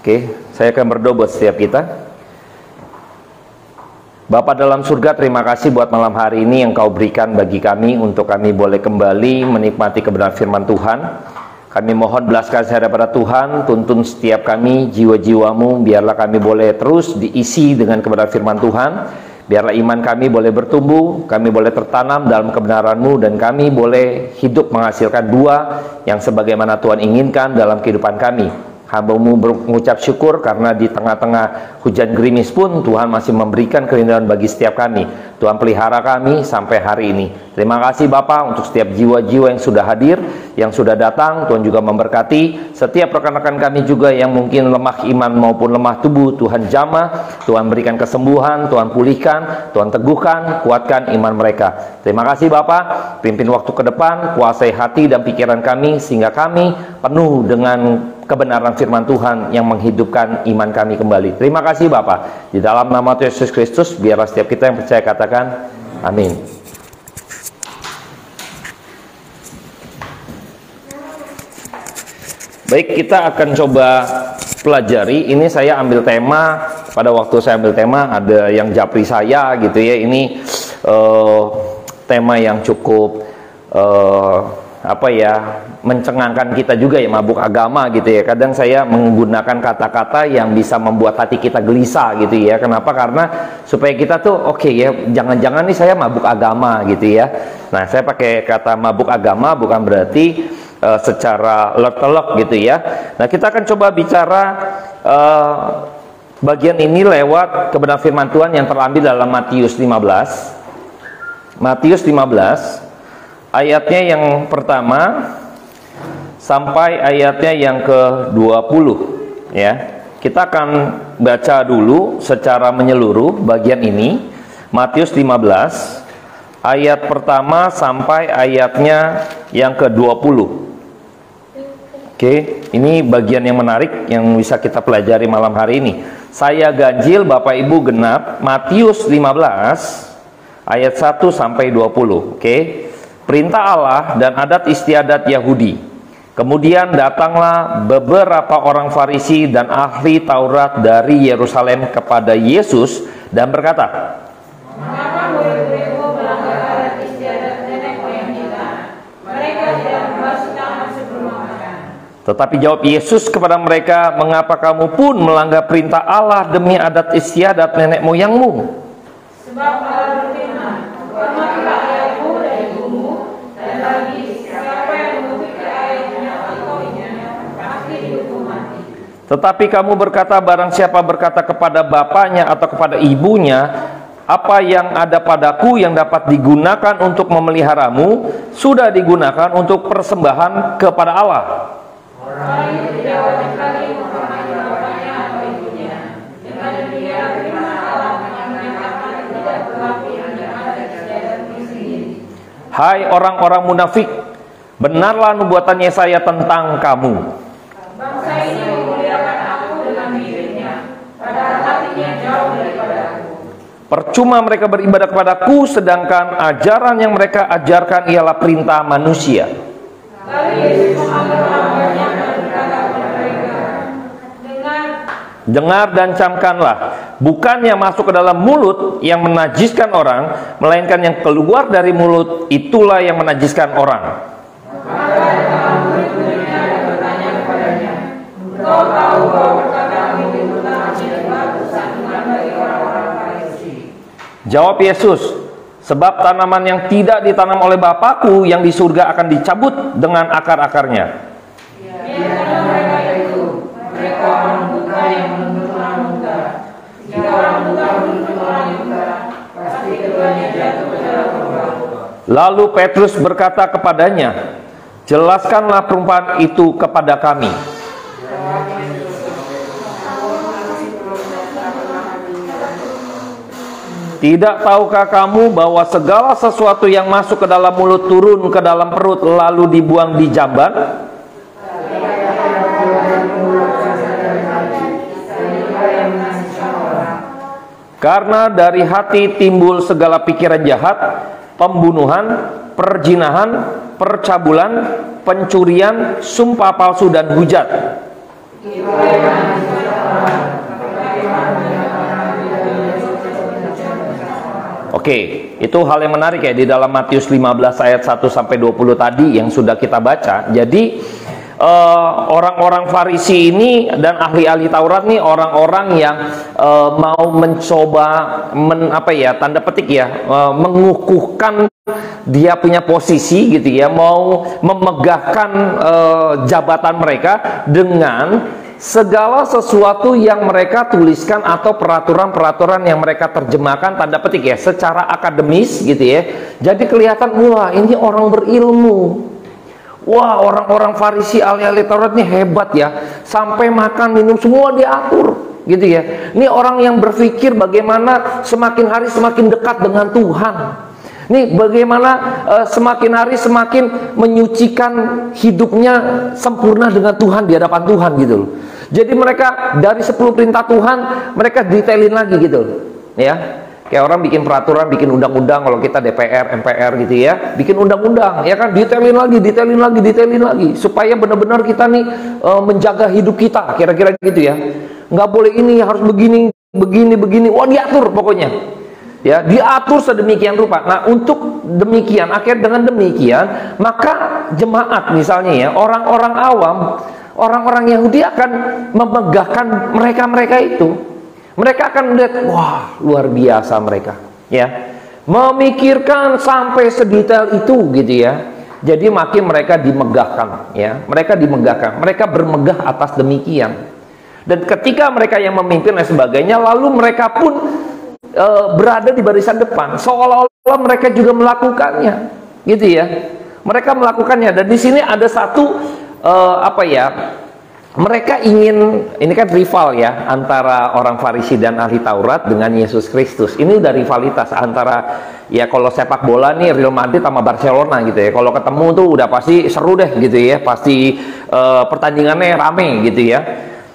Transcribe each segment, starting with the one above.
Oke, saya akan berdoa buat setiap kita. Bapa dalam surga, terima kasih buat malam hari ini yang Kau berikan bagi kami untuk kami boleh kembali menikmati kebenaran firman Tuhan. Kami mohon belas kasihan daripada Tuhan, tuntun setiap kami, jiwa-jiwamu, biarlah kami boleh terus diisi dengan kebenaran firman Tuhan. Biarlah iman kami boleh bertumbuh, kami boleh tertanam dalam kebenaran-Mu, dan kami boleh hidup menghasilkan buah yang sebagaimana Tuhan inginkan dalam kehidupan kami. Hamba-Mu mengucap syukur karena di tengah-tengah hujan gerimis pun Tuhan masih memberikan kelindahan bagi setiap kami. Tuhan pelihara kami sampai hari ini. Terima kasih Bapa untuk setiap jiwa-jiwa yang sudah hadir, yang sudah datang. Tuhan juga memberkati setiap rekan-rekan kami juga yang mungkin lemah iman maupun lemah tubuh. Tuhan jamah, Tuhan berikan kesembuhan, Tuhan pulihkan, Tuhan teguhkan, kuatkan iman mereka. Terima kasih Bapa, pimpin waktu ke depan, kuasai hati dan pikiran kami sehingga kami penuh dengan kebenaran firman Tuhan yang menghidupkan iman kami kembali. Terima kasih Bapa. Di dalam nama Tuhan Yesus Kristus, biarlah setiap kita yang percaya katakan amin. Baik, kita akan coba pelajari. Ini saya ambil tema, pada waktu saya ambil tema ada yang japri saya gitu ya. Ini tema yang cukup mencengangkan kita juga ya, mabuk agama gitu ya. Kadang saya menggunakan kata-kata yang bisa membuat hati kita gelisah gitu ya. Kenapa? Karena supaya kita tuh oke ya, jangan-jangan nih saya mabuk agama gitu ya. Nah, saya pakai kata mabuk agama bukan berarti secara lek-telek gitu ya. Nah, kita akan coba bicara bagian ini lewat kebenaran firman Tuhan yang terambil dalam Matius 15. Matius 15 ayatnya yang pertama sampai ayatnya yang ke-20 ya. Kita akan baca dulu secara menyeluruh bagian ini. Matius 15 ayat pertama sampai ayatnya yang ke-20. Oke, ini bagian yang menarik yang bisa kita pelajari malam hari ini. Saya ganjil Bapak Ibu genap Matius 15 ayat 1 sampai 20. Oke. Perintah Allah dan adat istiadat Yahudi. Kemudian datanglah beberapa orang Farisi dan ahli Taurat dari Yerusalem kepada Yesus dan berkata, "Mengapa murid-muridmu melanggar adat istiadat nenek moyang kita? Mereka tidak membasuh tangan sebelum makan." Tetapi jawab Yesus kepada mereka, "Mengapa kamu pun melanggar perintah Allah demi adat istiadat nenek moyangmu? Sebab Allah berfirman, hormatilah ayahmu dan ibumu, dan lagi siapa yang mengikuti ayahnya atau ibunya pasti dihukum mati. Tetapi kamu berkata, barang siapa berkata kepada bapaknya atau kepada ibunya, apa yang ada padaku yang dapat digunakan untuk memeliharamu, sudah digunakan untuk persembahan kepada Allah. Orang itu tidak wajib lagi menghormati bapaknya atau ibunya. Dengan demikian firman Allah menyatakan tidak berlaku yang ada istiadatmu sendiri. Hai orang-orang munafik, benarlah nubuatan Yesaya tentang kamu. Bangsa ini memuliakan aku dengan bibirnya, padahal hatinya jauh daripada aku. Percuma mereka beribadah kepadaku, sedangkan ajaran yang mereka ajarkan ialah perintah manusia. Lalu Yesus mengambil hambanya dan berkata kepada mereka, dengar dan camkanlah, bukannya masuk ke dalam mulut yang menajiskan orang, melainkan yang keluar dari mulut itulah yang menajiskan orang. Maka datang murid-muridnya dan bertanya kepadanya, engkau tahu bahwa perkataanmu itu tidak bagus sandungan bagi orang-orang Farisi. Jawab Yesus, sebab tanaman yang tidak ditanam oleh Bapakku yang di surga akan dicabut dengan akar-akarnya. Biarkan mereka itu, mereka orang buta yang menuntut orang buta. Jika orang buta menuntut orang buta, pasti keduanya jatuh ke dalam lubang. Lalu Petrus berkata kepadanya, jelaskanlah perumpamaan itu kepada kami. Tidak tahukah kamu bahwa segala sesuatu yang masuk ke dalam mulut turun ke dalam perut lalu dibuang di jamban? Karena dari hati timbul segala pikiran jahat, pembunuhan, perzinahan, percabulan, pencurian, sumpah palsu dan hujat. Oke, itu hal yang menarik ya di dalam Matius 15 ayat 1 sampai 20 tadi yang sudah kita baca. Jadi orang-orang Farisi ini dan ahli-ahli Taurat nih orang-orang yang mau mencoba tanda petik ya, mengukuhkan dia punya posisi gitu ya, mau memegahkan jabatan mereka dengan segala sesuatu yang mereka tuliskan atau peraturan-peraturan yang mereka terjemahkan tanda petik ya secara akademis gitu ya. Jadi kelihatan wah ini orang berilmu. Wah, orang-orang Farisi ahli-ahli Taurat ini hebat ya. Sampai makan minum semua diatur gitu ya. Ini orang yang berpikir bagaimana semakin hari semakin dekat dengan Tuhan. Nih bagaimana semakin hari semakin menyucikan hidupnya sempurna dengan Tuhan di hadapan Tuhan gitu loh. Jadi mereka dari 10 perintah Tuhan mereka detailin lagi gitu ya. Kayak orang bikin peraturan, bikin undang-undang, kalau kita DPR, MPR gitu ya, bikin undang-undang ya kan, detailin lagi supaya benar-benar kita nih menjaga hidup kita, kira-kira gitu ya. Nggak boleh ini, harus begini, wah diatur pokoknya. Ya, diatur sedemikian rupa. Nah, untuk demikian, akhirnya dengan demikian, maka jemaat misalnya ya, orang-orang awam, orang-orang Yahudi akan memegahkan mereka-mereka itu. Mereka akan melihat, wah luar biasa mereka, ya, memikirkan sampai sedetail itu gitu ya. Jadi makin mereka dimegahkan, ya, mereka bermegah atas demikian. Dan ketika mereka yang memimpin dan sebagainya, lalu mereka pun berada di barisan depan, seolah-olah mereka juga melakukannya, gitu ya. Mereka melakukannya, dan di sini ada satu mereka ingin, ini kan rival ya antara orang Farisi dan ahli Taurat dengan Yesus Kristus. Ini udah rivalitas antara ya, kalau sepak bola nih Real Madrid sama Barcelona gitu ya. Kalau ketemu tuh udah pasti seru deh gitu ya, pasti pertandingannya rame gitu ya.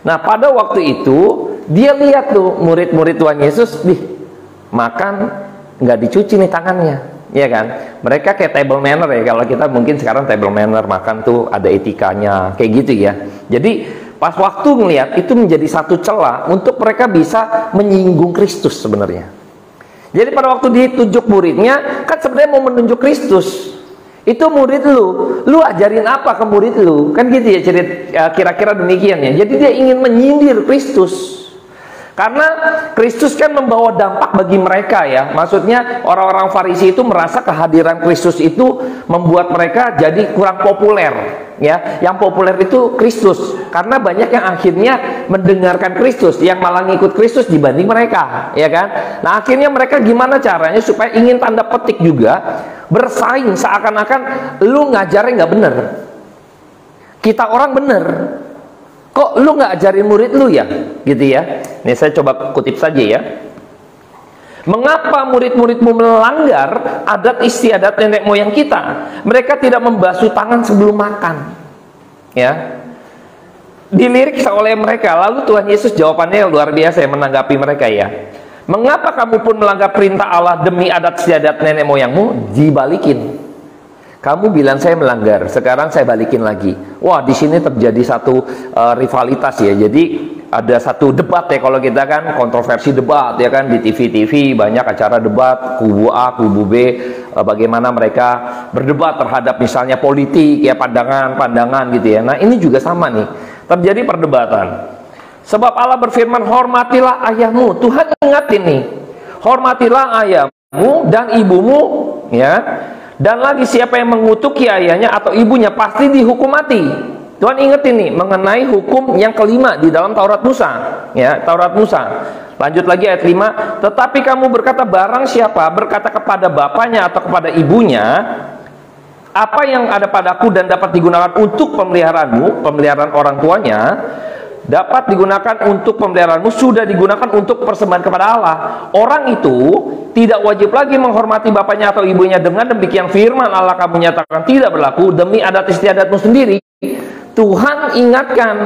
Nah pada waktu itu dia lihat tuh murid-murid Tuhan Yesus makan nggak dicuci nih tangannya, ya kan? Mereka kayak table manner ya. Kalau kita mungkin sekarang table manner makan tuh ada etikanya kayak gitu ya. Jadi pas waktu ngelihat itu menjadi satu celah untuk mereka bisa menyinggung Kristus sebenarnya. Jadi pada waktu ditunjuk muridnya kan sebenarnya mau menunjuk Kristus. Itu murid lu ajarin apa ke murid lu? Kan gitu ya cerita kira-kira demikian ya. Jadi dia ingin menyindir Kristus. Karena Kristus kan membawa dampak bagi mereka ya. Maksudnya orang-orang Farisi itu merasa kehadiran Kristus itu membuat mereka jadi kurang populer ya. Yang populer itu Kristus. Karena banyak yang akhirnya mendengarkan Kristus, yang malah ngikut Kristus dibanding mereka, ya kan? Nah, akhirnya mereka gimana caranya supaya ingin tanda petik juga bersaing seakan-akan lu ngajarnya nggak bener. Kita orang bener. Kok lu nggak ajarin murid lu ya? Gitu ya. Nih saya coba kutip saja ya. Mengapa murid-muridmu melanggar adat istiadat nenek moyang kita? Mereka tidak membasuh tangan sebelum makan. Ya. Dilirik oleh mereka. Lalu Tuhan Yesus jawabannya luar biasa ya, menanggapi mereka ya. Mengapa kamu pun melanggar perintah Allah demi adat istiadat nenek moyangmu? Dibalikin. Kamu bilang saya melanggar, sekarang saya balikin lagi. Wah, di sini terjadi satu rivalitas ya. Jadi ada satu debat ya, kalau kita kan kontroversi debat ya kan, di TV-TV banyak acara debat, kubu A, kubu B, bagaimana mereka berdebat terhadap misalnya politik ya, pandangan-pandangan gitu ya. Nah, ini juga sama nih, terjadi perdebatan. Sebab Allah berfirman, hormatilah ayahmu. Tuhan ingatin nih, hormatilah ayahmu dan ibumu ya. Dan lagi siapa yang mengutuki ayahnya atau ibunya pasti dihukum mati. Tuhan ingetin nih mengenai hukum yang kelima di dalam Taurat Musa, ya, Taurat Musa. Lanjut lagi ayat 5, tetapi kamu berkata barang siapa berkata kepada bapaknya atau kepada ibunya, apa yang ada padaku dan dapat digunakan untuk pemeliharaanmu, pemeliharaan orang tuanya, dapat digunakan untuk pemeliharaanmu, sudah digunakan untuk persembahan kepada Allah. Orang itu tidak wajib lagi menghormati bapaknya atau ibunya. Dengan demikian firman Allah kamu nyatakan tidak berlaku demi adat istiadatmu sendiri. Tuhan ingatkan,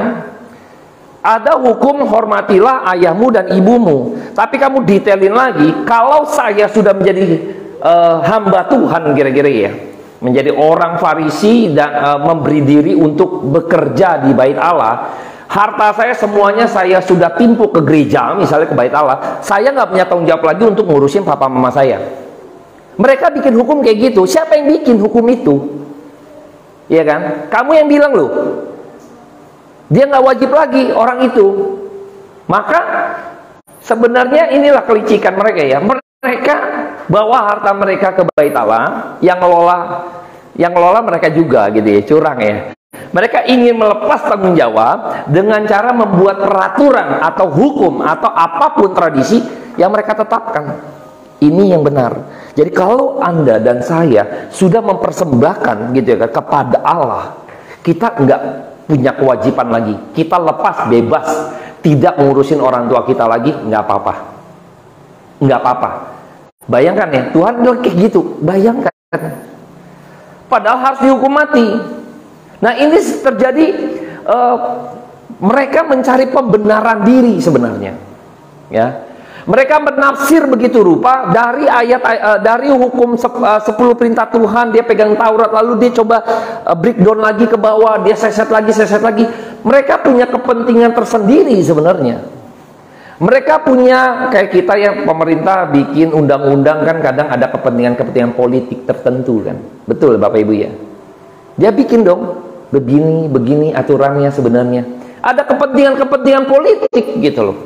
ada hukum hormatilah ayahmu dan ibumu. Tapi kamu detailin lagi, kalau saya sudah menjadi hamba Tuhan kira-kira ya, menjadi orang Farisi dan memberi diri untuk bekerja di bait Allah, harta saya semuanya saya sudah timpuk ke gereja, misalnya ke bait Allah, saya nggak punya tanggung jawab lagi untuk ngurusin papa mama saya. Mereka bikin hukum kayak gitu. Siapa yang bikin hukum itu? Iya kan? Kamu yang bilang loh. Dia nggak wajib lagi orang itu. Maka sebenarnya inilah kelicikan mereka ya. Mereka bawa harta mereka ke bait Allah, yang ngelola mereka juga gitu ya, curang ya. Mereka ingin melepas tanggung jawab dengan cara membuat peraturan atau hukum atau apapun tradisi yang mereka tetapkan. Ini yang benar. Jadi kalau Anda dan saya sudah mempersembahkan gitu ya kepada Allah, kita nggak punya kewajiban lagi. Kita lepas bebas, tidak ngurusin orang tua kita lagi, nggak apa-apa. Nggak apa-apa. Bayangkan ya, Tuhan bilang kayak gitu. Bayangkan. Padahal harus dihukum mati. Nah ini terjadi, mereka mencari pembenaran diri sebenarnya. Ya, mereka menafsir begitu rupa dari dari hukum 10 perintah Tuhan. Dia pegang Taurat, lalu dia coba breakdown lagi ke bawah, dia seset lagi. Mereka punya kepentingan tersendiri sebenarnya. Mereka punya, kayak kita ya, pemerintah bikin undang-undang kan kadang ada kepentingan politik tertentu kan. Betul Bapak Ibu ya. Dia bikin dong, begini aturannya sebenarnya. Ada kepentingan politik gitu loh.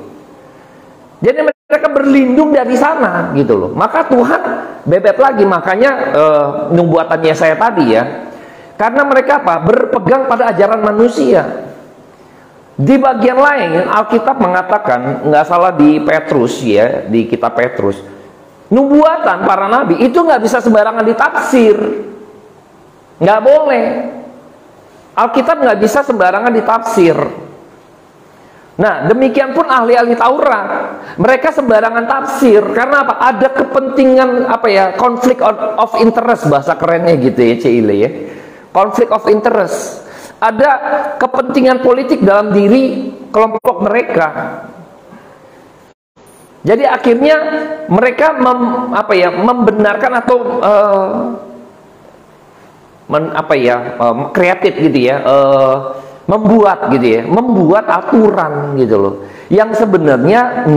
Jadi mereka berlindung dari sana gitu loh. Maka Tuhan bebet lagi, makanya nubuatannya saya tadi ya. Karena mereka apa? Berpegang pada ajaran manusia. Di bagian lain Alkitab mengatakan, nggak salah di Petrus ya, di kitab Petrus, nubuatan para nabi itu nggak bisa sembarangan ditafsir, nggak boleh. Alkitab nggak bisa sembarangan ditafsir. Nah demikian pun ahli-ahli Taurat, mereka sembarangan tafsir karena apa? Ada kepentingan apa ya, konflik of interest, bahasa kerennya gitu ya, Cile ya, konflik of interest. Ada kepentingan politik dalam diri kelompok mereka. Jadi akhirnya mereka membenarkan atau kreatif gitu ya, membuat aturan gitu loh, yang sebenarnya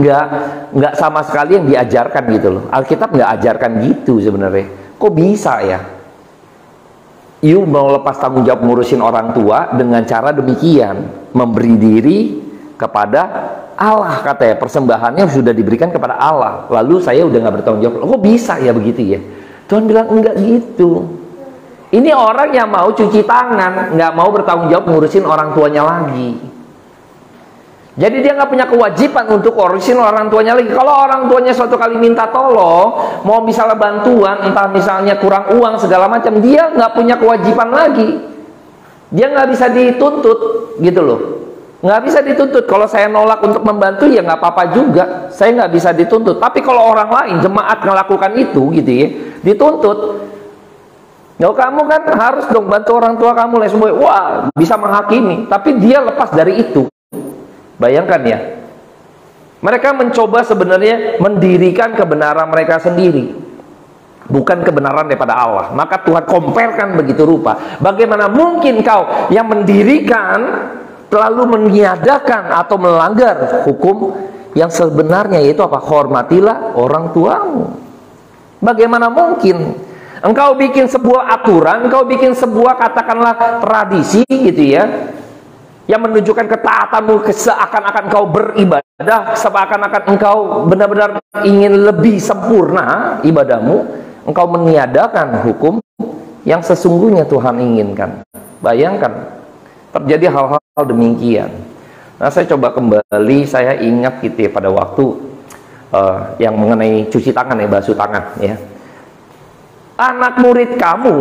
nggak sama sekali yang diajarkan gitu loh. Alkitab nggak ajarkan gitu sebenarnya. Kok bisa ya? You mau lepas tanggung jawab ngurusin orang tua dengan cara demikian, memberi diri kepada Allah, katanya persembahannya sudah diberikan kepada Allah, lalu saya udah nggak bertanggung jawab. Kok bisa ya begitu ya? Tuhan bilang enggak gitu. Ini orang yang mau cuci tangan, nggak mau bertanggung jawab ngurusin orang tuanya lagi. Jadi dia nggak punya kewajiban untuk ngurusin orang tuanya lagi. Kalau orang tuanya suatu kali minta tolong, mau misalnya bantuan, entah misalnya kurang uang segala macam, dia nggak punya kewajiban lagi. Dia nggak bisa dituntut gitu loh. Nggak bisa dituntut. Kalau saya nolak untuk membantu ya nggak apa-apa juga. Saya nggak bisa dituntut. Tapi kalau orang lain, jemaat melakukan itu gitu ya, dituntut. Kalau kamu kan harus dong bantu orang tua kamu lah semua. Wah, bisa menghakimi. Tapi dia lepas dari itu. Bayangkan ya. Mereka mencoba sebenarnya mendirikan kebenaran mereka sendiri, bukan kebenaran daripada Allah. Maka Tuhan comparekan begitu rupa. Bagaimana mungkin kau yang mendirikan lalu meniadakan atau melanggar hukum yang sebenarnya, yaitu apa? Hormatilah orang tuamu. Bagaimana mungkin engkau bikin sebuah aturan, engkau bikin sebuah katakanlah tradisi gitu ya, yang menunjukkan ketaatanmu, seakan-akan engkau beribadah, seakan-akan engkau benar-benar ingin lebih sempurna ibadahmu, engkau meniadakan hukum yang sesungguhnya Tuhan inginkan. Bayangkan terjadi hal-hal demikian. Nah saya coba kembali, saya ingat gitu ya, pada waktu yang mengenai cuci tangan ya, basuh tangan ya. Anak murid kamu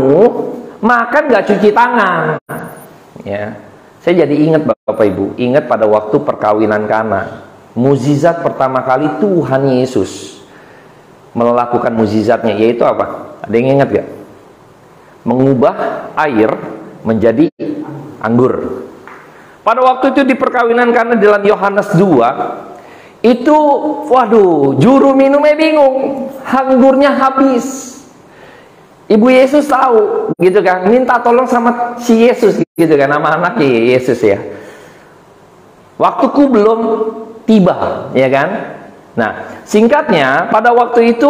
makan gak cuci tangan ya. Saya jadi ingat Bapak Ibu, ingat pada waktu perkawinan Kana, mukjizat pertama kali Tuhan Yesus melakukan mukjizatnya, yaitu apa? Ada yang ingat gak? Mengubah air menjadi anggur. Pada waktu itu di perkawinan Kana dalam Yohanes 2, itu waduh, juru minumnya bingung, anggurnya habis. Ibu Yesus tahu gitu kan, minta tolong sama si Yesus gitu kan, nama anaknya Yesus ya. Waktuku belum tiba, ya kan? Nah, singkatnya pada waktu itu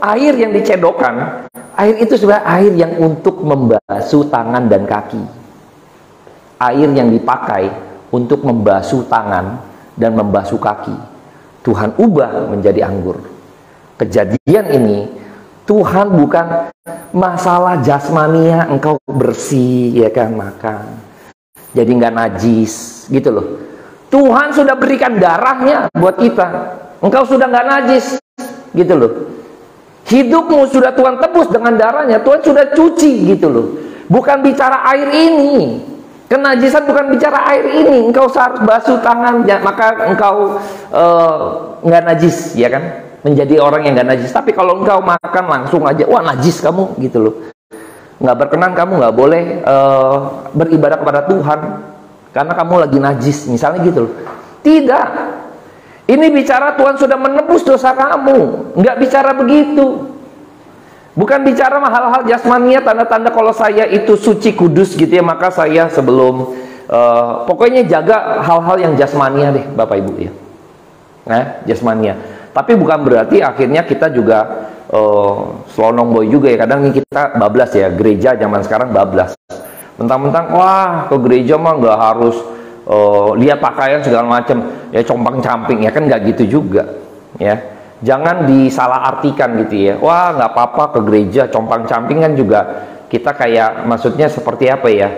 air yang dicedokkan, air itu sebenarnya air yang untuk membasuh tangan dan kaki. Air yang dipakai untuk membasuh tangan dan membasuh kaki. Tuhan ubah menjadi anggur. Kejadian ini Tuhan bukan masalah jasmania, engkau bersih, ya kan, makan jadi nggak najis, gitu loh. Tuhan sudah berikan darahnya buat kita, engkau sudah nggak najis, gitu loh. Hidupmu sudah Tuhan tebus dengan darahnya, Tuhan sudah cuci, gitu loh. Bukan bicara air ini, kenajisan bukan bicara air ini. Engkau harus basuh tangan, ya, maka engkau nggak najis, ya kan? Menjadi orang yang nggak najis. Tapi kalau engkau makan langsung aja, wah najis kamu, gitu loh. Nggak berkenan, kamu nggak boleh beribadah kepada Tuhan karena kamu lagi najis, misalnya gitu loh. Tidak. Ini bicara Tuhan sudah menebus dosa kamu. Nggak bicara begitu. Bukan bicara hal-hal jasmania, tanda-tanda kalau saya itu suci kudus gitu ya, maka saya sebelum pokoknya jaga hal-hal yang jasmania deh, Bapak Ibu ya. Nah, jasmania. Tapi bukan berarti akhirnya kita juga selonong boy juga ya. Kadang kita bablas ya, gereja zaman sekarang bablas. Mentang-mentang wah ke gereja mah nggak harus lihat pakaian segala macam, ya compang-camping, ya kan nggak gitu juga ya. Jangan disalahartikan gitu ya. Wah nggak apa-apa ke gereja compang-camping, kan juga kita kayak maksudnya seperti apa ya?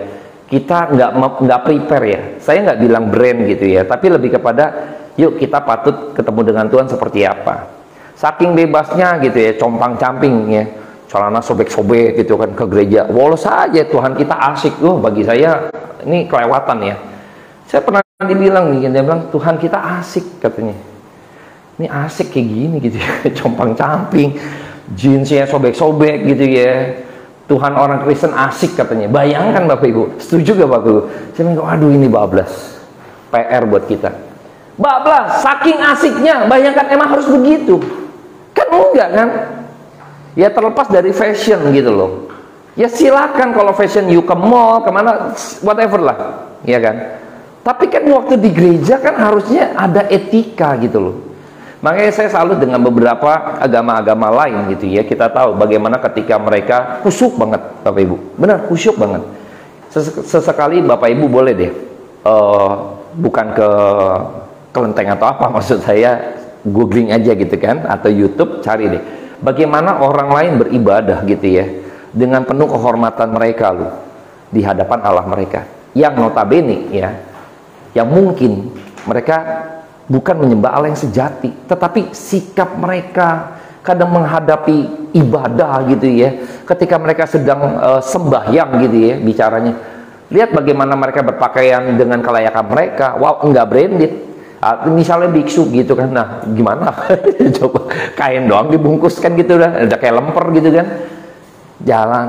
Kita nggak prepare ya. Saya nggak bilang brand gitu ya, tapi lebih kepada yuk kita patut ketemu dengan Tuhan seperti apa. Saking bebasnya gitu ya, compang-camping ya, celana sobek-sobek gitu kan ke gereja. Wolos aja Tuhan kita asik. Bagi saya ini kelewatan ya. Saya pernah dibilang nih, dia bilang Tuhan kita asik katanya. Ini asik kayak gini gitu ya, compang-camping, jeansnya sobek-sobek gitu ya. Tuhan orang Kristen asik katanya. Bayangkan Bapak Ibu, setuju gak Bapak Ibu? Saya bilang, aduh ini bablas, PR buat kita. Bablas, saking asiknya, bayangkan emang harus begitu? Kan enggak kan? Ya terlepas dari fashion gitu loh. Ya silakan kalau fashion you ke mall, kemana, whatever lah, ya kan? Tapi kan waktu di gereja kan harusnya ada etika gitu loh. Makanya saya salut dengan beberapa agama-agama lain gitu ya. Kita tahu bagaimana ketika mereka khusyuk banget, Bapak Ibu. Benar, khusyuk banget. Sesekali Bapak Ibu boleh deh, bukan ke kelenteng atau apa, maksud saya googling aja gitu kan, atau YouTube cari deh. Bagaimana orang lain beribadah gitu ya, dengan penuh kehormatan mereka loh, di hadapan Allah mereka. Yang notabene ya, yang mungkin mereka bukan menyembah Allah yang sejati, tetapi sikap mereka kadang menghadapi ibadah gitu ya, ketika mereka sedang sembahyang gitu ya, bicaranya. Lihat bagaimana mereka berpakaian dengan kelayakan mereka. Wow, enggak branded. Misalnya biksu gitu kan, nah gimana? Coba kain doang dibungkuskan gitu dah, ada kayak lemper gitu kan. Jalan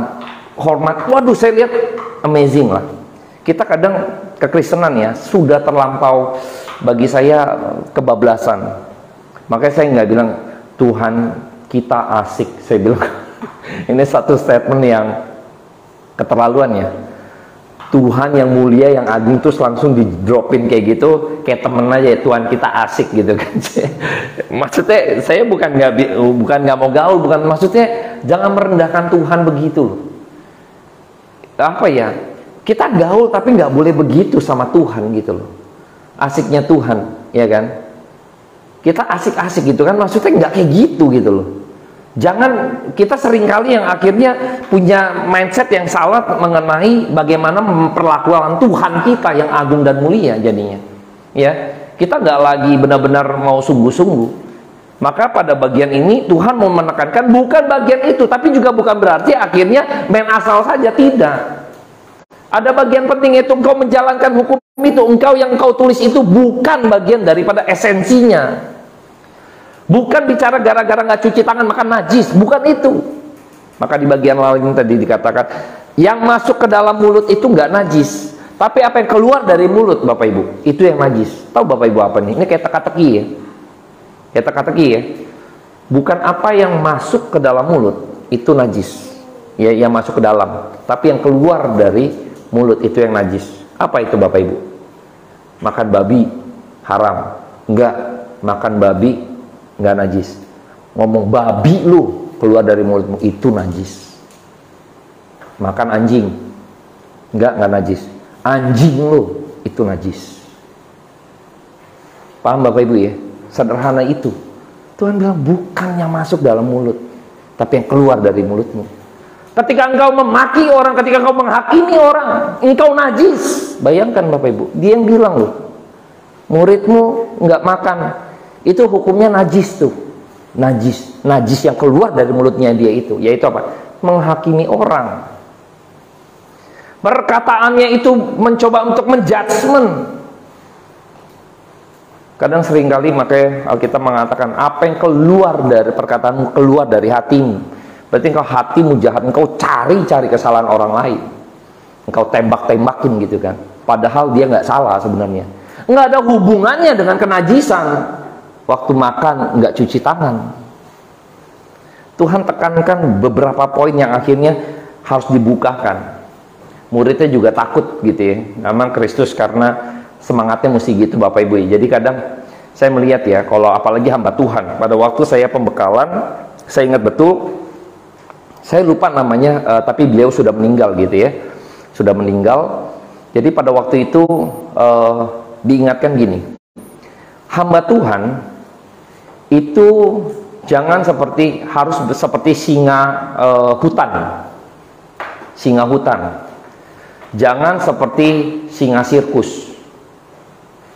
hormat. Waduh, saya lihat amazing lah. Kita kadang kekristenan ya sudah terlampau, bagi saya kebablasan. Makanya saya nggak bilang Tuhan kita asik, saya bilang ini satu statement yang keterlaluan ya. Tuhan yang mulia, yang agung terus langsung di dropin kayak gitu, kayak temen aja ya, Tuhan kita asik gitu kan. Maksudnya saya bukan nggak mau gaul, bukan, maksudnya jangan merendahkan Tuhan begitu. Apa ya? Kita gaul tapi nggak boleh begitu sama Tuhan gitu loh. Asiknya Tuhan, ya kan? Kita asik-asik gitu kan, maksudnya nggak kayak gitu gitu loh. Jangan, kita seringkali yang akhirnya punya mindset yang salah mengenai bagaimana memperlakukan Tuhan kita yang agung dan mulia jadinya. Ya, kita nggak lagi benar-benar mau sungguh-sungguh. Maka pada bagian ini Tuhan mau menekankan bukan bagian itu, tapi juga bukan berarti akhirnya main asal saja, tidak. Ada bagian penting, itu engkau menjalankan hukum itu, engkau yang engkau tulis itu bukan bagian daripada esensinya. Bukan bicara gara-gara nggak cuci tangan makan najis, bukan itu. Maka di bagian lain tadi dikatakan yang masuk ke dalam mulut itu nggak najis, tapi apa yang keluar dari mulut Bapak Ibu itu yang najis. Tahu Bapak Ibu apa nih? Ini kayak teka-teki ya, kayak teka-teki ya. Bukan apa yang masuk ke dalam mulut itu najis, ya, yang masuk ke dalam, tapi yang keluar dari mulut itu yang najis. Apa itu Bapak Ibu? Makan babi, haram. Enggak, makan babi enggak najis. Ngomong babi lu keluar dari mulutmu itu najis. Makan anjing enggak najis. Anjing lu itu najis. Paham Bapak Ibu ya? Sederhana itu. Tuhan bilang bukan yang masuk dalam mulut, tapi yang keluar dari mulutmu. Ketika engkau memaki orang, ketika engkau menghakimi orang, engkau najis. Bayangkan Bapak Ibu, dia yang bilang loh, muridmu nggak makan, itu hukumnya najis tuh. Najis yang keluar dari mulutnya dia itu, yaitu apa? Menghakimi orang. Perkataannya itu mencoba untuk menjudgment. Kadang seringkali makanya Alkitab mengatakan apa yang keluar dari perkataanmu keluar dari hatimu. Berarti engkau hatimu jahat, engkau cari-cari kesalahan orang lain, engkau tembak-tembakin gitu kan. Padahal dia nggak salah sebenarnya. Nggak ada hubungannya dengan kenajisan. Waktu makan nggak cuci tangan. Tuhan tekankan beberapa poin yang akhirnya harus dibukakan. Muridnya juga takut gitu ya. Memang Kristus karena semangatnya mesti gitu Bapak Ibu. Jadi kadang saya melihat ya, kalau apalagi hamba Tuhan, pada waktu saya pembekalan, saya ingat betul, saya lupa namanya, tapi beliau sudah meninggal gitu ya, sudah meninggal. Jadi pada waktu itu diingatkan gini, hamba Tuhan itu jangan harus seperti singa hutan, jangan seperti singa sirkus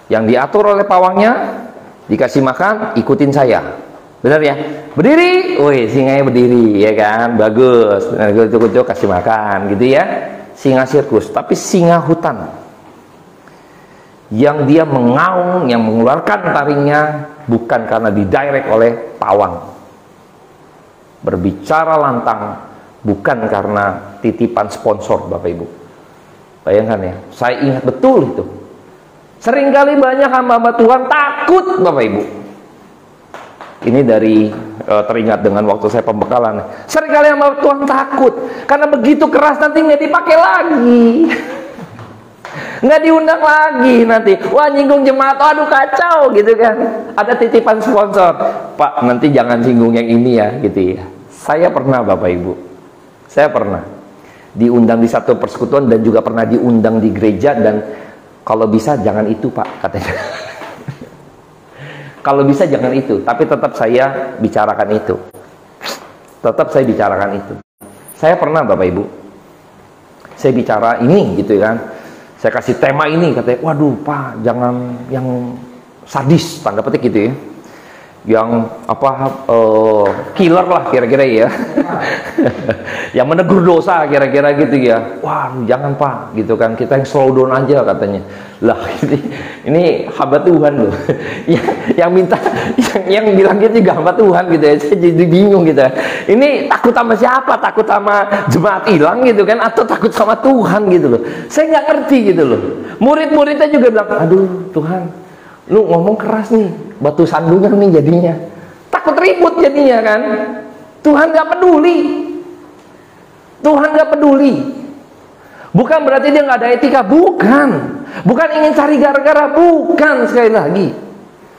yang diatur oleh pawangnya, dikasih makan, ikutin saya. Benar ya? Berdiri, woi singanya berdiri, ya kan? Bagus. Benar, kasih makan, gitu ya. Singa sirkus, tapi singa hutan. Yang dia mengaung, yang mengeluarkan taringnya bukan karena didirect oleh pawang. Berbicara lantang bukan karena titipan sponsor Bapak Ibu. Bayangkan ya, saya ingat betul itu. Seringkali banyak hamba Tuhan takut Bapak Ibu. Ini dari teringat dengan waktu saya pembekalan. Seringkali hamba Tuhan takut karena begitu keras nanti nggak dipakai lagi, nggak diundang lagi nanti. Wah nyinggung jemaat, aduh kacau gitu kan. Ada titipan sponsor, Pak nanti jangan singgung yang ini ya gitu ya. Saya pernah Bapak Ibu, saya pernah diundang di satu persekutuan dan juga pernah diundang di gereja, dan kalau bisa jangan itu Pak katanya. Kalau bisa jangan itu, tapi tetap saya bicarakan itu. Tetap saya bicarakan itu. Saya pernah Bapak Ibu, saya bicara ini gitu kan. Saya kasih tema ini, katanya, waduh Pak, jangan yang sadis, tanda petik gitu ya. Yang killer lah kira-kira ya. Yang menegur dosa kira-kira gitu ya. Wah jangan Pak gitu kan, kita yang slow down aja katanya. Lah ini hamba Tuhan loh. yang minta yang bilang gitu juga hamba Tuhan gitu ya. Saya jadi bingung gitu. Ini takut sama siapa? Takut sama jemaat hilang gitu kan, atau takut sama Tuhan gitu loh. Saya nggak ngerti gitu loh. Murid-muridnya juga bilang, aduh Tuhan, lu ngomong keras nih, batu sandungan nih jadinya. Takut ribut jadinya kan. Tuhan gak peduli. Tuhan gak peduli. Bukan berarti dia gak ada etika, bukan. Bukan ingin cari gara-gara, bukan. Sekali lagi,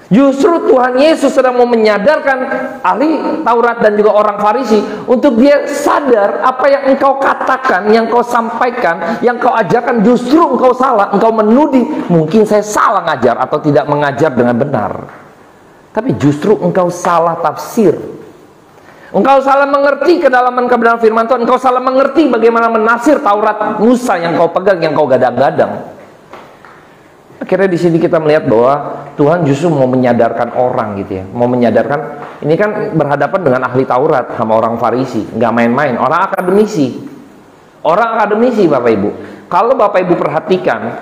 justru Tuhan Yesus sedang mau menyadarkan ahli Taurat dan juga orang Farisi untuk dia sadar apa yang engkau katakan, yang kau sampaikan, yang kau ajarkan justru engkau salah. Engkau menuding, mungkin saya salah ngajar atau tidak mengajar dengan benar, tapi justru engkau salah tafsir. Engkau salah mengerti kedalaman kebenaran firman Tuhan. Engkau salah mengerti bagaimana menafsir Taurat Musa yang kau pegang, yang kau gadang-gadang. Akhirnya di sini kita melihat bahwa Tuhan justru mau menyadarkan orang gitu ya, mau menyadarkan. Ini kan berhadapan dengan ahli Taurat sama orang Farisi, nggak main-main, orang akademisi, Bapak Ibu. Kalau Bapak Ibu perhatikan,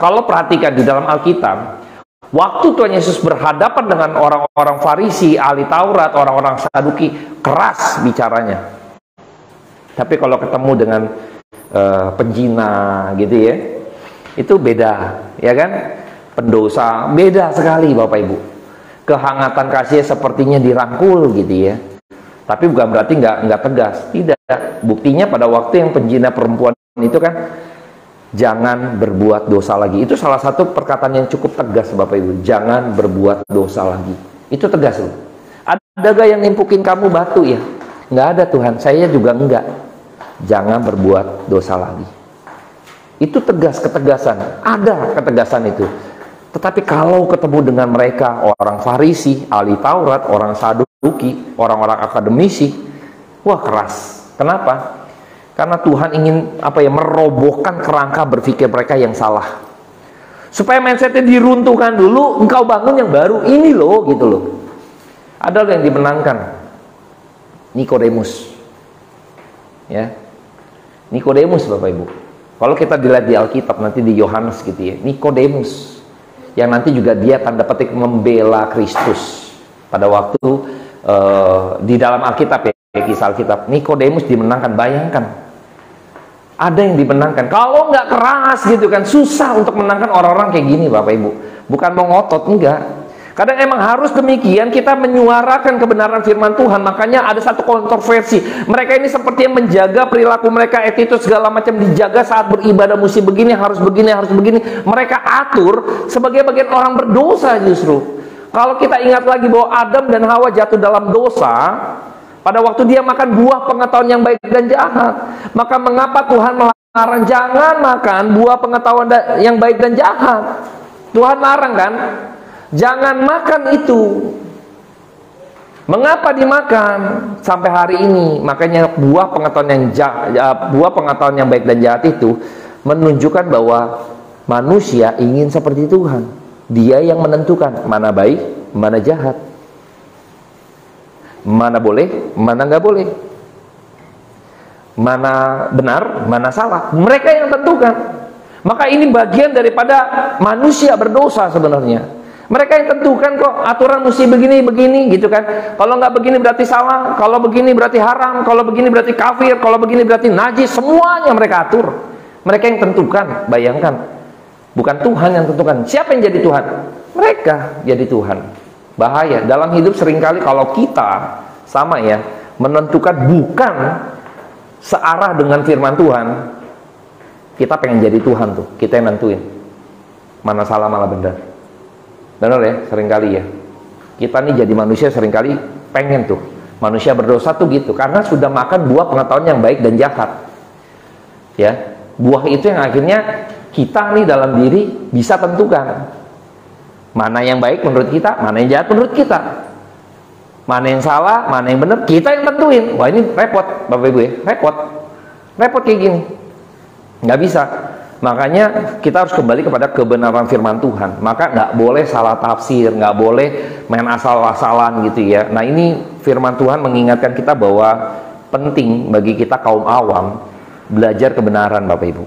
di dalam Alkitab, waktu Tuhan Yesus berhadapan dengan orang-orang Farisi, ahli Taurat, orang-orang Saduki, keras bicaranya. Tapi kalau ketemu dengan penjina gitu ya, itu beda, ya kan? Pendosa, beda sekali Bapak Ibu. Kehangatan kasih sepertinya dirangkul gitu ya. Tapi bukan berarti nggak tegas, tidak. Buktinya pada waktu yang penjina perempuan itu kan Jangan berbuat dosa lagi. Itu salah satu perkataan yang cukup tegas Bapak Ibu. Jangan berbuat dosa lagi. Itu tegas loh. Ada gak yang nimpukin kamu batu ya? Nggak ada Tuhan, saya juga enggak. Jangan berbuat dosa lagi. Itu tegas, ketegasan. Ada ketegasan itu. Tetapi kalau ketemu dengan mereka, orang Farisi, ahli Taurat, orang Saduki, orang-orang akademisi, wah keras. Kenapa? Karena Tuhan ingin merobohkan kerangka berpikir mereka yang salah. Supaya mindsetnya diruntuhkan dulu, engkau bangun yang baru. Ini loh, gitu loh. Ada yang dimenangkan. Nikodemus. Ya. Nikodemus Bapak Ibu. Kalau kita dilihat di Alkitab nanti di Yohanes gitu ya, Nikodemus yang nanti juga dia tanda petik membela Kristus pada waktu di dalam Alkitab ya, kisah Alkitab. Nikodemus dimenangkan, bayangkan. Ada yang dimenangkan. Kalau nggak keras gitu kan, susah untuk menangkan orang-orang kayak gini Bapak Ibu. Bukan mau ngotot, enggak. Kadang emang harus demikian, kita menyuarakan kebenaran firman Tuhan. Makanya ada satu kontroversi. Mereka ini seperti yang menjaga perilaku mereka, attitude segala macam dijaga saat beribadah, mesti begini, harus begini, harus begini. Mereka atur sebagai bagian orang berdosa justru. Kalau kita ingat lagi bahwa Adam dan Hawa jatuh dalam dosa pada waktu dia makan buah pengetahuan yang baik dan jahat. Maka mengapa Tuhan melarang jangan makan buah pengetahuan yang baik dan jahat? Tuhan larang kan? Jangan makan itu. Mengapa dimakan sampai hari ini? Makanya buah pengetahuan yang baik dan jahat itu menunjukkan bahwa manusia ingin seperti Tuhan. Dia yang menentukan mana baik, mana jahat, mana boleh, mana nggak boleh, mana benar, mana salah. Mereka yang tentukan. Maka ini bagian daripada manusia berdosa sebenarnya. Mereka yang tentukan kok, aturan mesti begini gitu kan. Kalau nggak begini berarti salah, kalau begini berarti haram, kalau begini berarti kafir, kalau begini berarti najis. Semuanya mereka atur. Mereka yang tentukan, bayangkan. Bukan Tuhan yang tentukan. Siapa yang jadi Tuhan? Mereka jadi Tuhan. Bahaya. Dalam hidup seringkali kalau kita sama ya, menentukan bukan searah dengan firman Tuhan, kita pengen jadi Tuhan tuh. Kita yang nentuin mana salah, mana benar. Benar ya, seringkali ya. Kita nih jadi manusia seringkali pengen tuh. Manusia berdosa tuh gitu, karena sudah makan buah pengetahuan yang baik dan jahat. Ya, buah itu yang akhirnya kita nih dalam diri bisa tentukan. Mana yang baik menurut kita, mana yang jahat menurut kita. Mana yang salah, mana yang benar, kita yang tentuin. Wah ini repot Bapak Ibu ya, repot. Repot kayak gini. Nggak bisa. Makanya kita harus kembali kepada kebenaran firman Tuhan. Maka nggak boleh salah tafsir, nggak boleh main asal-asalan gitu ya. Nah ini firman Tuhan mengingatkan kita bahwa penting bagi kita kaum awam belajar kebenaran Bapak Ibu.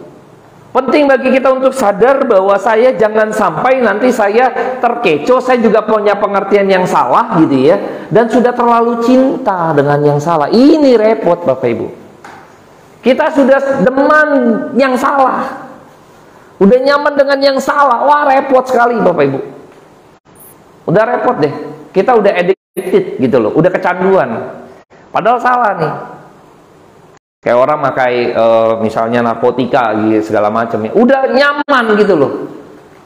Penting bagi kita untuk sadar bahwa saya jangan sampai nanti saya terkecoh, saya juga punya pengertian yang salah gitu ya. Dan sudah terlalu cinta dengan yang salah. Ini repot Bapak Ibu. Kita sudah demen yang salah. Udah nyaman dengan yang salah. Wah repot sekali Bapak Ibu. Udah repot deh. Kita udah addicted gitu loh. Udah kecanduan. Padahal salah nih. Kayak orang pakai misalnya narkotika gitu, segala macam ya. Udah nyaman gitu loh.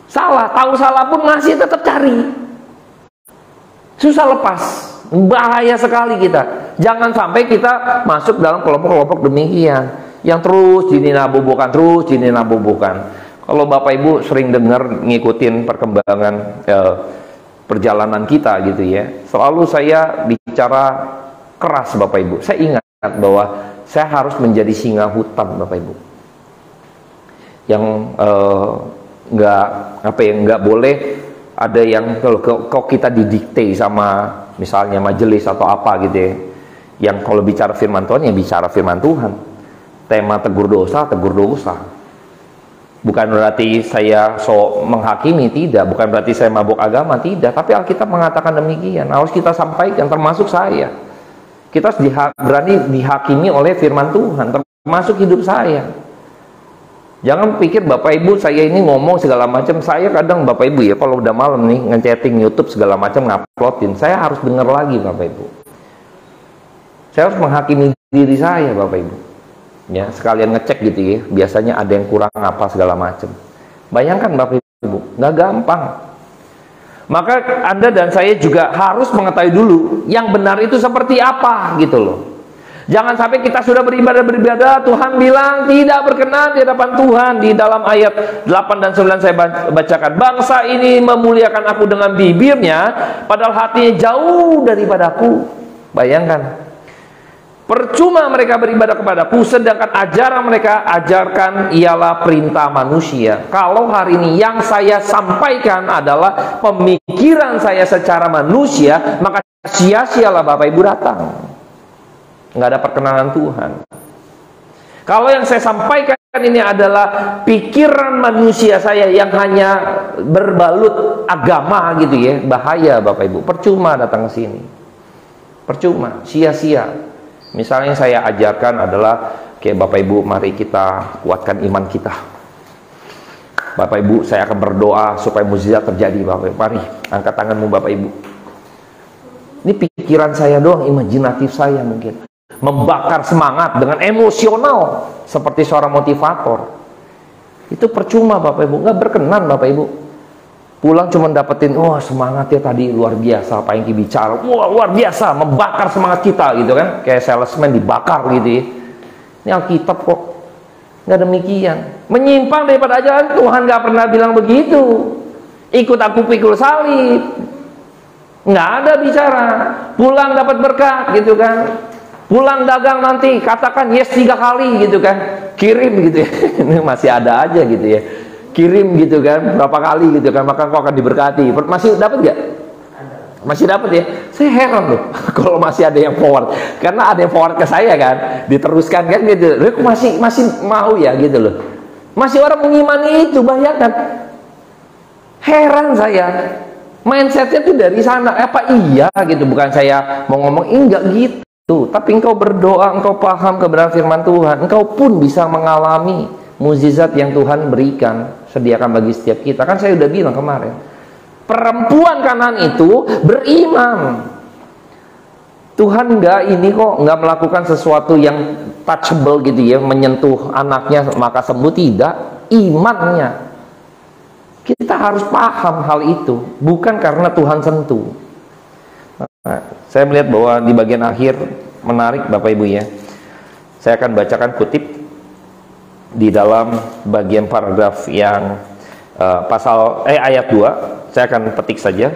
Salah. Tahu salah pun masih tetap cari. Susah lepas. Bahaya sekali kita. Jangan sampai kita masuk dalam kelompok-kelompok demikian. Yang terus dinabobokan. Kalau Bapak Ibu sering dengar ngikutin perkembangan perjalanan kita gitu ya, selalu saya bicara keras Bapak Ibu. Saya ingat bahwa saya harus menjadi singa hutan Bapak Ibu, yang nggak boleh ada yang kok kita didikte sama misalnya majelis atau apa gitu ya, yang kalau bicara firman Tuhan ya bicara firman Tuhan. Tema tegur dosa. Bukan berarti saya menghakimi, tidak. Bukan berarti saya mabuk agama, tidak. Tapi Alkitab mengatakan demikian. Harus kita sampaikan, termasuk saya. Kita harus berani dihakimi oleh firman Tuhan, termasuk hidup saya. Jangan pikir Bapak Ibu saya ini ngomong segala macam. Saya kadang Bapak Ibu ya, kalau udah malam nih nge-chatting YouTube segala macam, nguploadin, saya harus dengar lagi Bapak Ibu. Saya harus menghakimi diri saya Bapak Ibu. ya, sekalian ngecek gitu ya, biasanya ada yang kurang apa segala macam. Bayangkan Bapak Ibu, nggak gampang. Maka Anda dan saya juga harus mengetahui dulu yang benar itu seperti apa gitu loh. Jangan sampai kita sudah beribadah, Tuhan bilang tidak berkenan di hadapan Tuhan. Di dalam ayat 8 dan 9 saya bacakan, bangsa ini memuliakan aku dengan bibirnya, padahal hatinya jauh daripadaku. Bayangkan, percuma mereka beribadah kepadaku, sedangkan ajaran mereka ajarkan ialah perintah manusia. Kalau hari ini yang saya sampaikan adalah pemikiran saya secara manusia, maka sia-sialah Bapak Ibu datang. Nggak ada perkenanan Tuhan. Kalau yang saya sampaikan ini adalah pikiran manusia saya yang hanya berbalut agama gitu ya, bahaya Bapak Ibu. Percuma datang ke sini. Percuma, sia-sia. Misalnya yang saya ajarkan adalah, kayak Bapak Ibu, mari kita kuatkan iman kita. Bapak Ibu, saya akan berdoa supaya mukjizat terjadi. Bapak Ibu, mari angkat tanganmu Bapak Ibu. Ini pikiran saya doang, imajinatif saya mungkin. Membakar semangat dengan emosional seperti seorang motivator. Itu percuma Bapak Ibu, nggak berkenan Bapak Ibu. Pulang cuma dapetin, wah semangatnya tadi luar biasa, apa yang bicara, wah luar biasa, membakar semangat kita gitu kan, kayak salesman dibakar gitu ya. Ini Alkitab kok, nggak demikian. Menyimpang daripada ajaran Tuhan, nggak pernah bilang begitu. Ikut aku pikul salib, nggak ada bicara. Pulang dapat berkat gitu kan. Pulang dagang nanti katakan yes 3 kali gitu kan, kirim gitu ya. Ini masih ada aja gitu ya, kirim gitu kan berapa kali gitu kan, maka kau akan diberkati. Masih dapat gak? Masih dapat ya. Saya heran loh kalau masih ada yang forward, karena ada yang forward ke saya kan, diteruskan kan gitu. Loh, masih mau ya gitu loh. Masih orang mengimani itu, bayangkan. Heran saya. Mindsetnya tuh dari sana. Apa iya gitu? Bukan saya mau ngomong enggak gitu. Tapi engkau berdoa, engkau paham kebenaran firman Tuhan, engkau pun bisa mengalami mukjizat yang Tuhan berikan, sediakan bagi setiap kita. Kan saya udah bilang kemarin, perempuan Kanaan itu beriman. Tuhan nggak melakukan sesuatu yang touchable gitu ya, menyentuh anaknya maka sembuh, tidak. Imannya, kita harus paham hal itu, bukan karena Tuhan sentuh. Nah, saya melihat bahwa di bagian akhir menarik Bapak Ibu ya. Saya akan bacakan kutip di dalam bagian paragraf yang ayat 2. Saya akan petik saja.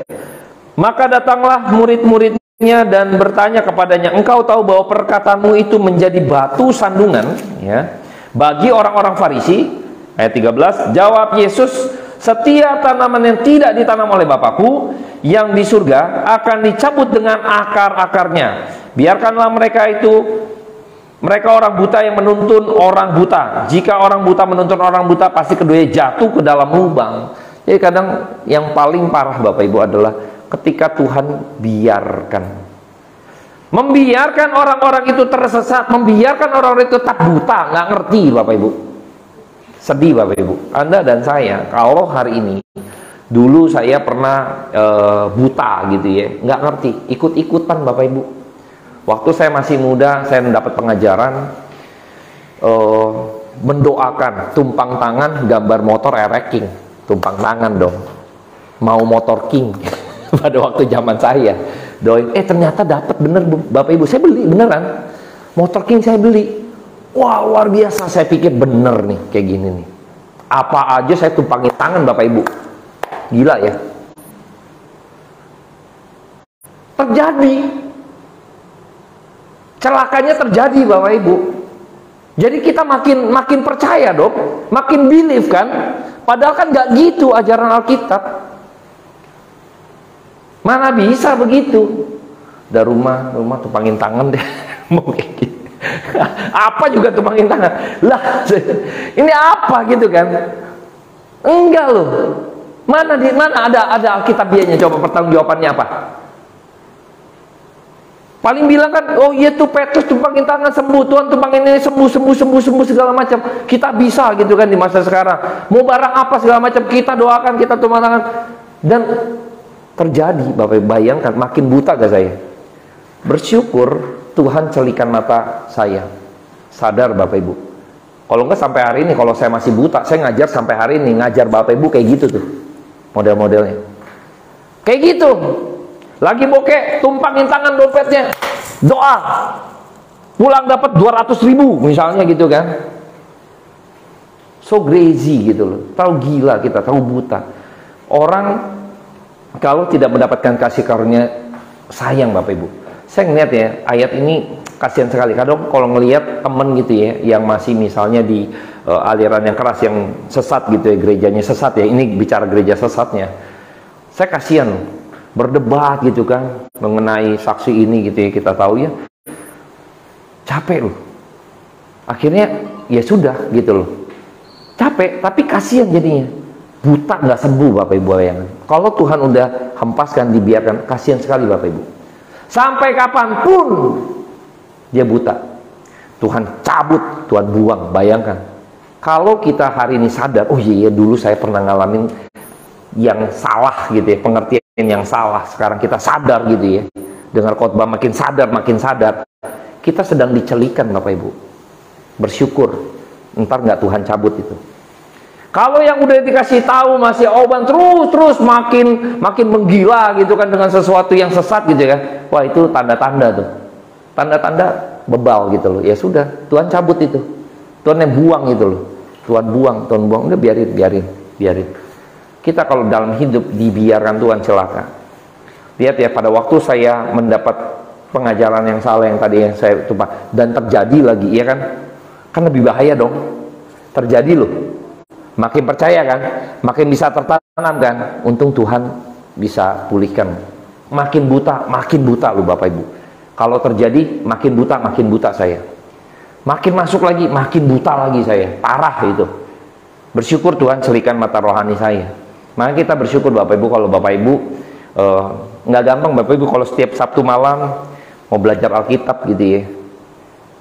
Maka datanglah murid-muridnya dan bertanya kepadanya, engkau tahu bahwa perkataanmu itu menjadi batu sandungan ya bagi orang-orang Farisi. Ayat 13, jawab Yesus, setiap tanaman yang tidak ditanam oleh Bapakku yang di surga akan dicabut dengan akar-akarnya. Biarkanlah mereka orang buta yang menuntun orang buta. Jika orang buta menuntun orang buta, pasti keduanya jatuh ke dalam lubang. Jadi kadang yang paling parah Bapak Ibu adalah ketika Tuhan membiarkan orang-orang itu tersesat, membiarkan orang-orang itu tetap buta, nggak ngerti Bapak Ibu. Sedih Bapak Ibu. Anda dan saya, kalau hari ini, dulu saya pernah buta gitu ya, nggak ngerti, ikut-ikutan Bapak Ibu. Waktu saya masih muda, saya mendapat pengajaran mendoakan tumpang tangan gambar motor King, tumpang tangan dong, mau motor King pada waktu zaman saya doain, ternyata dapat bener Bapak Ibu. Saya beli beneran motor King, saya beli. Wah luar biasa, saya pikir bener nih kayak gini nih, apa aja saya tumpangin tangan Bapak Ibu, gila ya. Terjadi, celakanya terjadi Bapak Ibu. Jadi kita makin percaya dong, makin believe kan, padahal kan nggak gitu ajaran Alkitab. Mana bisa begitu? Udah rumah tumpangin tangan deh mau kayak gitu. Apa juga tumpangin tangan lah, ini apa gitu kan? Enggak loh. Mana ada Alkitabiahnya? Coba pertanggungjawabannya apa? Paling bilang kan, oh iya tuh Petrus tumpangin tangan sembuh, Tuhan tumpangin ini sembuh segala macam. Kita bisa gitu kan di masa sekarang. Mau barang apa segala macam kita doakan, kita tumpang tangan, dan terjadi. Bapak bayangkan, makin buta gak saya? Bersyukur Tuhan celikan mata saya, sadar Bapak Ibu, Kalau enggak sampai hari ini, kalau saya masih buta, saya ngajar sampai hari ini, ngajar Bapak Ibu kayak gitu tuh, model-modelnya. Kayak gitu. Lagi bokeh, tumpangin tangan dompetnya, doa. Pulang dapat 200.000 misalnya gitu kan. So crazy gitu loh. Tahu gila kita, tahu buta. Orang kalau tidak mendapatkan kasih karunia, sayang Bapak Ibu. Saya ngeliat ya, ayat ini kasihan sekali. Kadang kalau ngelihat temen gitu ya, yang masih misalnya di aliran yang keras, yang sesat gitu ya, gerejanya sesat ya. Ini bicara gereja sesatnya. Saya kasihan berdebat gitu kan mengenai saksi ini gitu ya, kita tahu ya. Capek loh. Akhirnya ya sudah gitu loh. Capek, tapi kasihan jadinya. Buta nggak sembuh Bapak Ibu bayangan. Kalau Tuhan udah hempaskan, dibiarkan, kasihan sekali Bapak Ibu. Sampai kapanpun dia buta, Tuhan cabut, Tuhan buang. Bayangkan, kalau kita hari ini sadar, oh iya dulu saya pernah ngalamin yang salah gitu ya, pengertian yang salah. Sekarang kita sadar gitu ya, dengar khotbah makin sadar, kita sedang dicelikan Bapak Ibu. Bersyukur, ntar nggak Tuhan cabut itu. Kalau yang udah dikasih tahu masih oban terus makin menggila gitu kan dengan sesuatu yang sesat gitu ya. Wah, itu tanda-tanda tuh. Tanda-tanda bebal gitu loh. Ya sudah, Tuhan cabut itu. Tuhan yang buang gitu loh. Tuhan buang. Udah biarin. Kita kalau dalam hidup dibiarkan Tuhan celaka. Lihat ya, pada waktu saya mendapat pengajaran yang salah yang tadi yang saya tumpah dan terjadi lagi, ya kan? Kan lebih bahaya dong. Terjadi loh. Makin percaya kan, makin bisa tertanam kan. Untung Tuhan bisa pulihkan. Makin buta loh Bapak Ibu. Kalau terjadi makin buta saya. Makin masuk lagi, makin buta lagi saya. Parah itu. Bersyukur Tuhan celikan mata rohani saya. Maka kita bersyukur Bapak Ibu, kalau Bapak Ibu nggak gampang Bapak Ibu kalau setiap Sabtu malam mau belajar Alkitab gitu ya.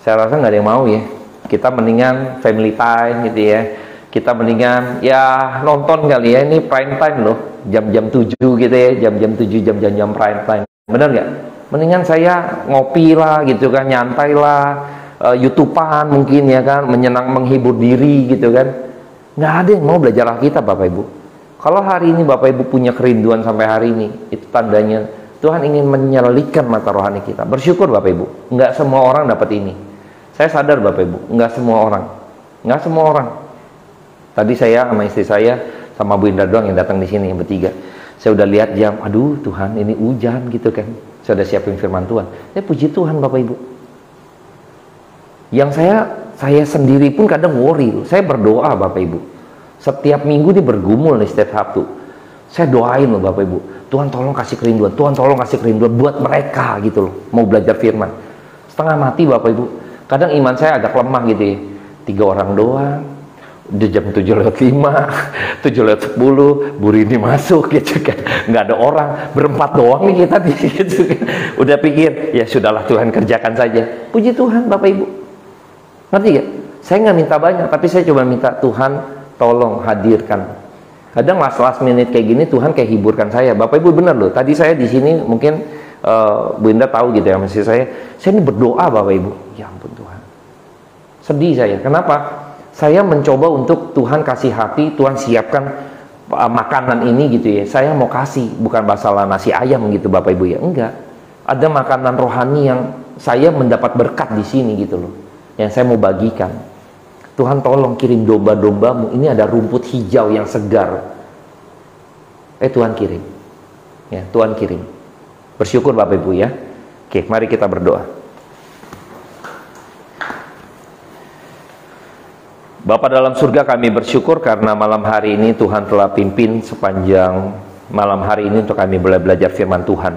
Saya rasa nggak ada yang mau ya. Kita mendingan family time gitu ya. Kita mendingan ya nonton kali ya, ini prime time loh, jam-jam 7 gitu ya, jam-jam 7, jam-jam prime time. Bener nggak? Mendingan saya ngopi lah gitu kan, nyantai lah, YouTubean mungkin ya kan, menghibur diri gitu kan. Nggak ada yang mau belajar Alkitab Bapak Ibu. Kalau hari ini Bapak Ibu punya kerinduan sampai hari ini, itu tandanya Tuhan ingin menyelitkan mata rohani kita. Bersyukur Bapak Ibu, nggak semua orang dapat ini. Saya sadar Bapak Ibu, nggak semua orang. Tadi saya sama istri saya sama Bu Indra doang yang datang di sini bertiga. Saya udah lihat jam, aduh Tuhan ini hujan gitu kan. Saya udah siapin firman Tuhan. Puji Tuhan Bapak Ibu. Yang saya sendiri pun kadang worry. Saya berdoa Bapak Ibu. Setiap minggu ini bergumul nih setiap Sabtu. Saya doain loh Bapak Ibu. Tuhan tolong kasih kerinduan. Tuhan tolong kasih kerinduan buat mereka gitu loh. Mau belajar firman. Setengah mati Bapak Ibu. Kadang iman saya agak lemah gitu ya. 3 orang doang. Di jam 7:05, 7:10, Bu Rini masuk gitu kan, nggak ada orang, berempat doang nih kita gitu kan. Udah pikir ya sudahlah Tuhan kerjakan saja. Puji Tuhan Bapak Ibu, ngerti gak? Saya nggak minta banyak, tapi saya coba minta Tuhan tolong hadirkan. Kadang last minute kayak gini Tuhan kayak hiburkan saya. Bapak Ibu bener loh, tadi saya di sini mungkin Bu Indah tahu gitu ya, masih saya ini berdoa Bapak Ibu. Ya ampun Tuhan, sedih saya. Kenapa? Saya mencoba untuk Tuhan kasih hati, Tuhan siapkan makanan ini gitu ya. Saya mau kasih, bukan masalah nasi ayam gitu Bapak Ibu ya. Enggak. Ada makanan rohani yang saya mendapat berkat di sini gitu loh. Yang saya mau bagikan. Tuhan tolong kirim domba-dombamu. Ini ada rumput hijau yang segar. Tuhan kirim. Ya, Tuhan kirim. Bersyukur Bapak Ibu ya. Oke, mari kita berdoa. Bapa dalam surga, kami bersyukur karena malam hari ini Tuhan telah pimpin sepanjang malam hari ini untuk kami boleh belajar firman Tuhan.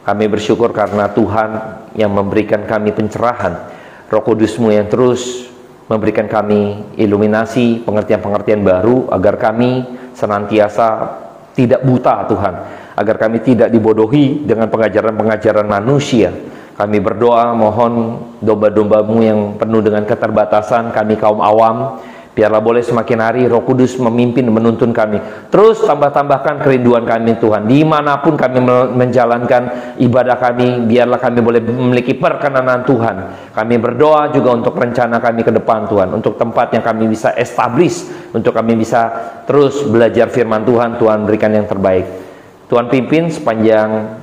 Kami bersyukur karena Tuhan yang memberikan kami pencerahan, Roh Kudus-Mu yang terus memberikan kami iluminasi, pengertian-pengertian baru agar kami senantiasa tidak buta Tuhan, agar kami tidak dibodohi dengan pengajaran-pengajaran manusia. Kami berdoa mohon domba-domba-Mu yang penuh dengan keterbatasan, kami kaum awam, Biarlah boleh semakin hari Roh Kudus memimpin, menuntun kami. Terus tambah-tambahkan kerinduan kami Tuhan. Dimanapun kami menjalankan ibadah kami, biarlah kami boleh memiliki perkenanan Tuhan. Kami berdoa juga untuk rencana kami ke depan Tuhan. Untuk tempat yang kami bisa establish, untuk kami bisa terus belajar firman Tuhan. Tuhan berikan yang terbaik. Tuhan pimpin sepanjang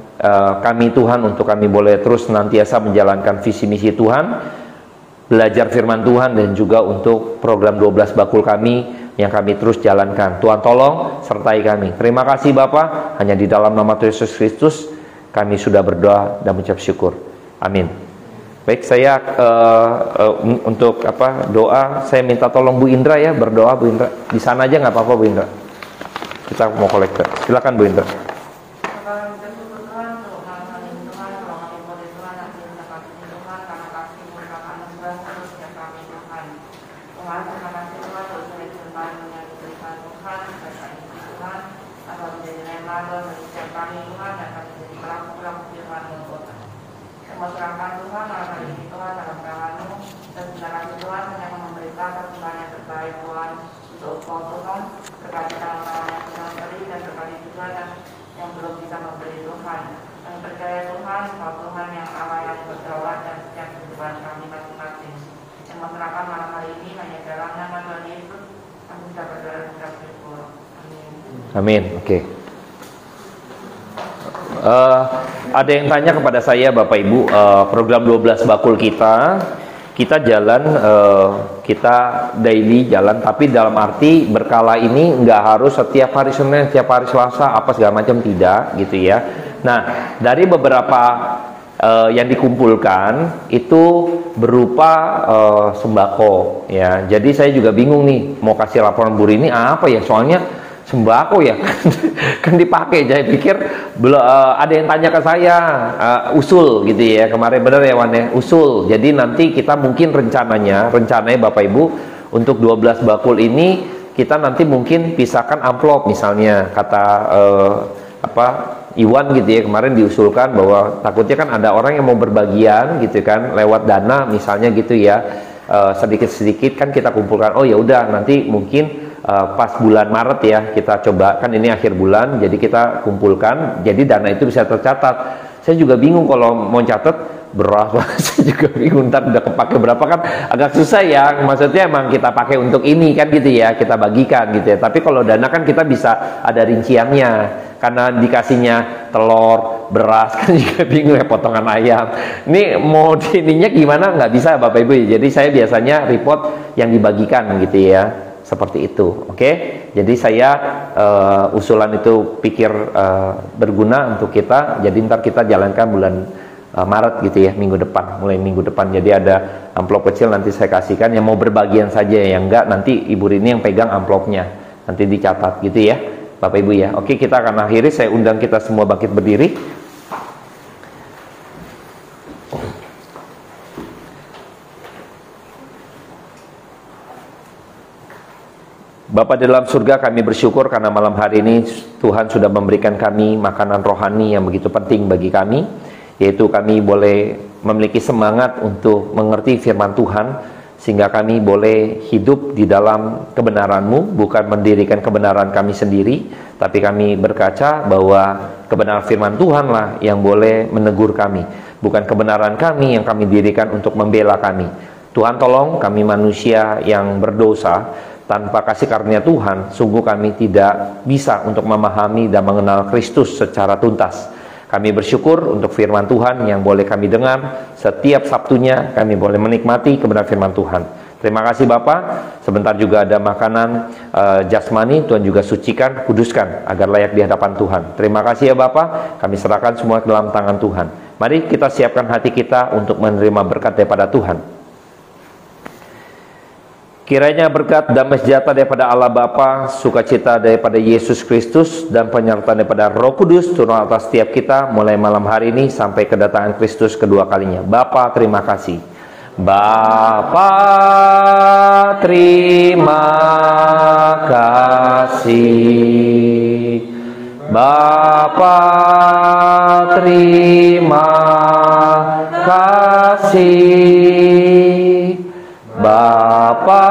kami Tuhan, untuk kami boleh terus senantiasa menjalankan visi misi Tuhan, belajar firman Tuhan, dan juga untuk program 12 bakul kami yang kami terus jalankan. Tuhan tolong sertai kami. Terima kasih Bapa, hanya di dalam nama Tuhan Yesus Kristus kami sudah berdoa dan mengucap syukur. Amin. Baik, saya untuk doa, saya minta tolong Bu Indra ya, berdoa Bu Indra. Di sana aja nggak apa-apa Bu Indra. Kita mau kolektor. Silakan Bu Indra. Amin. Oke. Ada yang tanya kepada saya Bapak Ibu, program 12 bakul kita jalan, kita daily jalan, tapi dalam arti berkala ini nggak harus setiap hari Senin, setiap hari Selasa, apa segala macam, tidak gitu ya. Nah, dari beberapa yang dikumpulkan itu berupa sembako ya. Jadi saya juga bingung nih mau kasih laporan Bu Rini apa ya, soalnya sembako ya kan dipakai. Saya pikir ada yang tanya ke saya usul gitu ya, kemarin benar ya Wan ya, usul. Jadi nanti kita mungkin rencananya Bapak Ibu untuk 12 bakul ini kita nanti mungkin pisahkan amplop, misalnya kata Iwan gitu ya, kemarin diusulkan bahwa takutnya kan ada orang yang mau berbagian gitu kan lewat dana misalnya gitu ya, sedikit-sedikit kan kita kumpulkan. Oh ya udah, nanti mungkin pas bulan Maret ya kita coba, kan ini akhir bulan, jadi kita kumpulkan, jadi dana itu bisa tercatat. Saya juga bingung kalau mau catat berapa, saya juga bingung ntar udah kepake berapa, kan agak susah ya. Maksudnya emang kita pakai untuk ini kan gitu ya, kita bagikan gitu ya. Tapi kalau dana kan kita bisa ada rinciannya, karena dikasihnya telur, beras kan juga bingung ya, potongan ayam. Ini mau ininya gimana, nggak bisa Bapak Ibu. Jadi saya biasanya report yang dibagikan gitu ya. Seperti itu, oke? Jadi saya usulan itu pikir berguna untuk kita. Jadi ntar kita jalankan bulan Maret gitu ya, minggu depan, mulai minggu depan. Jadi ada amplop kecil nanti saya kasihkan, yang mau berbagian saja, yang enggak nanti Ibu Rini yang pegang amplopnya, nanti dicatat gitu ya, Bapak Ibu ya. Oke, kita akan akhiri. Saya undang kita semua bangkit berdiri. Bapa di dalam surga, kami bersyukur karena malam hari ini Tuhan sudah memberikan kami makanan rohani yang begitu penting bagi kami, yaitu kami boleh memiliki semangat untuk mengerti firman Tuhan, sehingga kami boleh hidup di dalam kebenaran-Mu, bukan mendirikan kebenaran kami sendiri, tapi kami berkaca bahwa kebenaran firman Tuhanlah yang boleh menegur kami, bukan kebenaran kami yang kami dirikan untuk membela kami. Tuhan tolong kami manusia yang berdosa, tanpa kasih karunia Tuhan, sungguh kami tidak bisa untuk memahami dan mengenal Kristus secara tuntas. Kami bersyukur untuk firman Tuhan yang boleh kami dengar setiap Sabtunya, kami boleh menikmati kebenaran firman Tuhan. Terima kasih Bapak. Sebentar juga ada makanan jasmani, Tuhan juga sucikan, kuduskan agar layak di hadapan Tuhan. Terima kasih ya Bapak, kami serahkan semua ke dalam tangan Tuhan. Mari kita siapkan hati kita untuk menerima berkat daripada Tuhan. Kiranya berkat damai sejahtera daripada Allah Bapa, sukacita daripada Yesus Kristus, dan penyertaan daripada Roh Kudus turun atas setiap kita mulai malam hari ini sampai kedatangan Kristus kedua kalinya. Bapa, terima kasih. Bapa, terima kasih. Bapa, terima kasih. Bapa,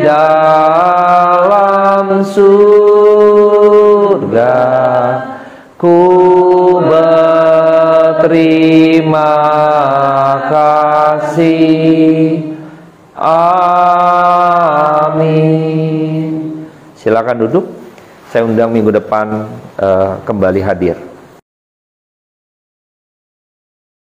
dalam surga, ku berterima kasih. Amin. Silakan duduk. Saya undang minggu depan kembali hadir.